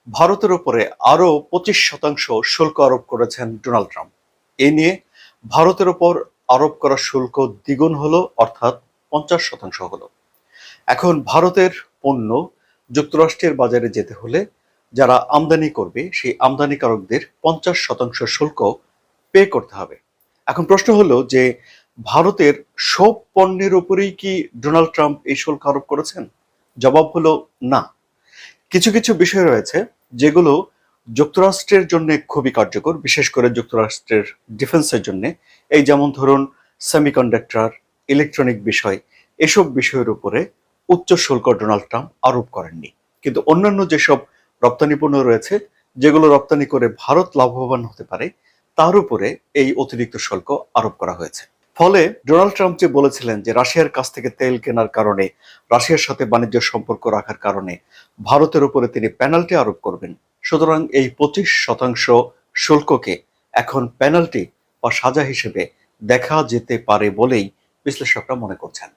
ভারতের উপরে আরও 25% শুল্ক আরোপ করেছেন ডোনাল্ড ট্রাম্প। এ নিয়ে ভারতের উপর আরোপ করা শুল্ক দ্বিগুণ হলো, অর্থাৎ 50% হলো। এখন ভারতের পণ্য যুক্তরাষ্ট্রের বাজারে যেতে হলে যারা আমদানি করবে সেই আমদানিকারকদের 50% শুল্ক পে করতে হবে। এখন প্রশ্ন হলো যে ভারতের সব পণ্যের উপরেই কি ডোনাল্ড ট্রাম্প এই শুল্ক আরোপ করেছেন? জবাব হলো না। কিছু কিছু বিষয় রয়েছে যেগুলো যুক্তরাষ্ট্রের জন্য খুবই কার্যকর, বিশেষ করে যুক্তরাষ্ট্রের ডিফেন্সের জন্য। এই যেমন ধরুন সেমিকন্ডাক্টর, ইলেকট্রনিক বিষয়, এসব বিষয়ের উপরে উচ্চ শুল্ক ডোনাল্ড ট্রাম্প আরোপ করেননি। কিন্তু অন্যান্য যেসব রপ্তানি পণ্য রয়েছে, যেগুলো রপ্তানি করে ভারত লাভবান হতে পারে, তার উপরে এই অতিরিক্ত শুল্ক আরোপ করা হয়েছে। ফলে ডোনাল্ড ট্রাম্প যে বলেছিলেন যে রাশিয়ার কাছ থেকে তেল কেনার কারণে, রাশিয়ার সাথে বাণিজ্য সম্পর্ক রাখার কারণে ভারতের উপরে তিনি পেনাল্টি আরোপ করবেন, সুতরাং এই 25% শুল্ককে এখন পেনাল্টি বা সাজা হিসেবে দেখা যেতে পারে বলেই বিশ্লেষকরা মনে করছেন।